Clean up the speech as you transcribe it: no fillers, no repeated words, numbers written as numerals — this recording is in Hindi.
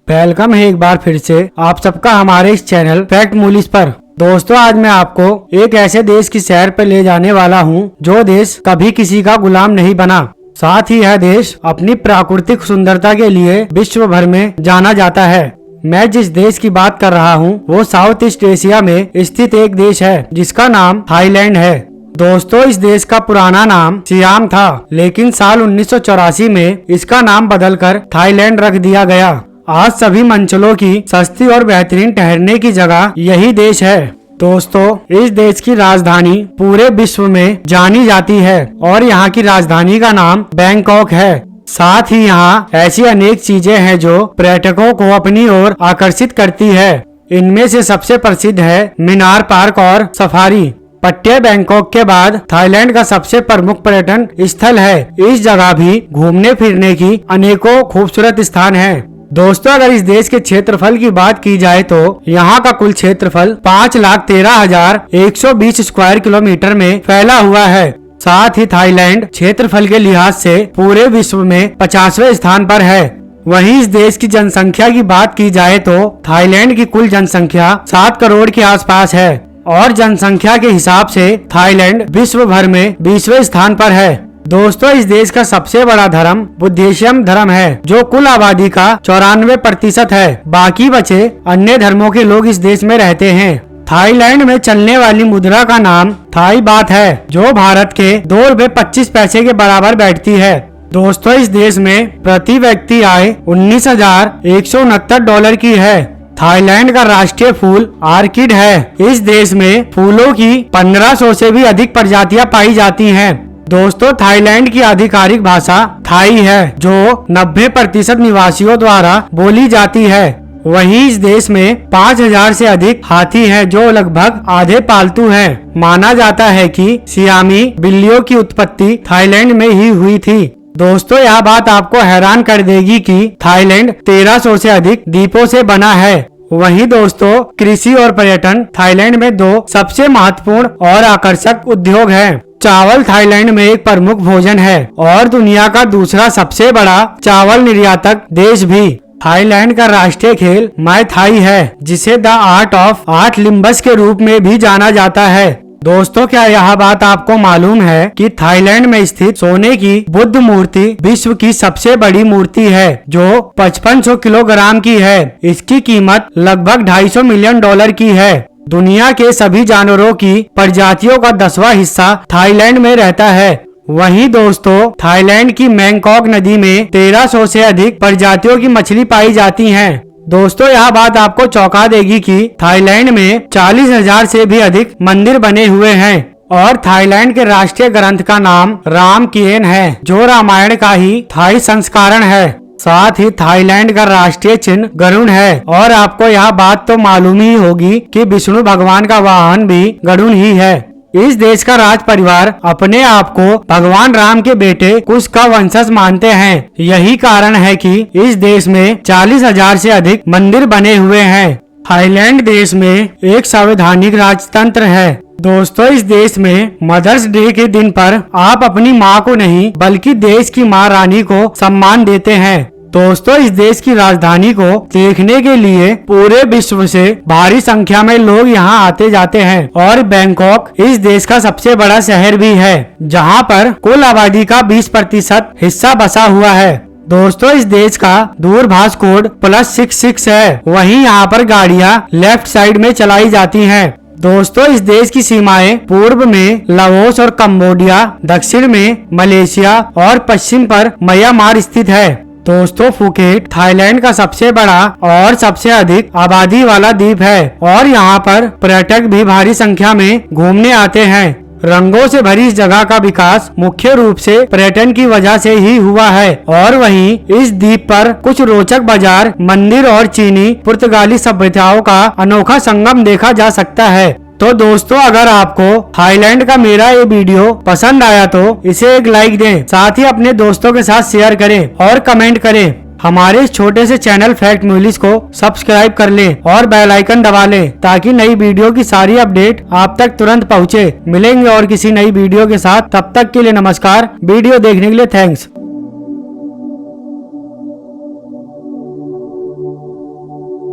वेलकम है एक बार फिर से आप सबका हमारे इस चैनल फैक्ट मूलीज पर। दोस्तों आज मैं आपको एक ऐसे देश की सैर पर ले जाने वाला हूं जो देश कभी किसी का गुलाम नहीं बना। साथ ही यह देश अपनी प्राकृतिक सुंदरता के लिए विश्व भर में जाना जाता है। मैं जिस देश की बात कर रहा हूं वो साउथ ईस्ट एशिया में स्थित एक देश है जिसका नाम थाईलैंड है। दोस्तों इस देश का पुराना नाम सियाम था, लेकिन साल 1984 में इसका नाम बदलकर थाईलैंड रख दिया गया। आज सभी मंचलों की सस्ती और बेहतरीन ठहरने की जगह यही देश है। दोस्तों इस देश की राजधानी पूरे विश्व में जानी जाती है और यहाँ की राजधानी का नाम बैंकॉक है। साथ ही यहाँ ऐसी अनेक चीजें हैं जो पर्यटकों को अपनी ओर आकर्षित करती है। इनमें से सबसे प्रसिद्ध है मीनार पार्क और सफारी। पट्टे बैंकॉक के बाद थाईलैंड का सबसे प्रमुख पर्यटन स्थल है। इस जगह भी घूमने फिरने की अनेकों खूबसूरत स्थान हैं। दोस्तों अगर इस देश के क्षेत्रफल की बात की जाए तो यहाँ का कुल क्षेत्रफल 5,13,120 स्क्वायर किलोमीटर में फैला हुआ है। साथ ही थाईलैंड क्षेत्रफल के लिहाज से पूरे विश्व में 50वें स्थान पर है। वहीं इस देश की जनसंख्या की बात की जाए तो थाईलैंड की कुल जनसंख्या 7 करोड़ के आसपास है और जनसंख्या के हिसाब से थाईलैंड विश्व भर में 20वें स्थान पर है। दोस्तों इस देश का सबसे बड़ा धर्म बुद्धिज्म धर्म है जो कुल आबादी का 94% है। बाकी बचे अन्य धर्मों के लोग इस देश में रहते हैं। थाईलैंड में चलने वाली मुद्रा का नाम थाई बात है जो भारत के 2 रुपए 25 पैसे के बराबर बैठती है। दोस्तों इस देश में प्रति व्यक्ति आय $19,169 की है। थाईलैंड का राष्ट्रीय फूल ऑर्किड है। इस देश में फूलों की 1500 से भी अधिक प्रजातियां पाई जाती हैं। दोस्तों थाईलैंड की आधिकारिक भाषा थाई है जो 90% निवासियों द्वारा बोली जाती है। वहीं इस देश में 5,000 से अधिक हाथी हैं जो लगभग आधे पालतू हैं। माना जाता है कि सियामी बिल्लियों की उत्पत्ति थाईलैंड में ही हुई थी। दोस्तों यह बात आपको हैरान कर देगी कि थाईलैंड 1300 से अधिक द्वीपों से बना है। वहीं दोस्तों कृषि और पर्यटन थाईलैंड में 2 सबसे महत्वपूर्ण और आकर्षक उद्योग हैं। चावल थाईलैंड में एक प्रमुख भोजन है और दुनिया का दूसरा सबसे बड़ा चावल निर्यातक देश भी। थाईलैंड का राष्ट्रीय खेल माय थाई है जिसे द आर्ट ऑफ 8 लिम्बस के रूप में भी जाना जाता है। दोस्तों क्या यह बात आपको मालूम है कि थाईलैंड में स्थित सोने की बुद्ध मूर्ति विश्व की सबसे बड़ी मूर्ति है जो 5500 किलोग्राम की है। इसकी कीमत लगभग $250 मिलियन की है। दुनिया के सभी जानवरों की प्रजातियों का 10वां हिस्सा थाईलैंड में रहता है। वहीं दोस्तों थाईलैंड की बैंकॉक नदी में 1300 से अधिक प्रजातियों की मछली पाई जाती हैं। दोस्तों यह बात आपको चौंका देगी कि थाईलैंड में 40,000 से भी अधिक मंदिर बने हुए हैं और थाईलैंड के राष्ट्रीय ग्रंथ का नाम रामकियन है जो रामायण का ही थाई संस्करण है। साथ ही थाईलैंड का राष्ट्रीय चिन्ह गरुड़ है और आपको यह बात तो मालूम ही होगी कि विष्णु भगवान का वाहन भी गरुड़ ही है। इस देश का राज परिवार अपने आप को भगवान राम के बेटे कुश का वंशज मानते हैं। यही कारण है कि इस देश में 40,000 से अधिक मंदिर बने हुए हैं। थाईलैंड देश में एक संवैधानिक राजतंत्र है। दोस्तों इस देश में मदर्स डे के दिन पर आप अपनी माँ को नहीं बल्कि देश की माँ रानी को सम्मान देते हैं। दोस्तों इस देश की राजधानी को देखने के लिए पूरे विश्व से भारी संख्या में लोग यहाँ आते जाते हैं और बैंकॉक इस देश का सबसे बड़ा शहर भी है जहाँ पर कुल आबादी का 20% हिस्सा बसा हुआ है। दोस्तों इस देश का दूरभाष कोड +66 है। वहीं यहाँ पर गाड़ियाँ लेफ्ट साइड में चलाई जाती हैं। दोस्तों इस देश की सीमाएं पूर्व में लाओस और कंबोडिया, दक्षिण में मलेशिया और पश्चिम पर म्यांमार स्थित है। दोस्तों फुकेट थाईलैंड का सबसे बड़ा और सबसे अधिक आबादी वाला द्वीप है और यहाँ पर पर्यटक भी भारी संख्या में घूमने आते हैं। रंगों से भरी इस जगह का विकास मुख्य रूप से पर्यटन की वजह से ही हुआ है और वहीं इस द्वीप पर कुछ रोचक बाजार, मंदिर और चीनी पुर्तगाली सभ्यताओं का अनोखा संगम देखा जा सकता है। तो दोस्तों अगर आपको थाईलैंड का मेरा ये वीडियो पसंद आया तो इसे एक लाइक दें, साथ ही अपने दोस्तों के साथ शेयर करें और कमेंट करें। हमारे इस छोटे से चैनल फैक्ट मूलीज को सब्सक्राइब कर लें और बेल आइकन दबा लें ताकि नई वीडियो की सारी अपडेट आप तक तुरंत पहुंचे। मिलेंगे और किसी नई वीडियो के साथ, तब तक के लिए नमस्कार। वीडियो देखने के लिए थैंक्स।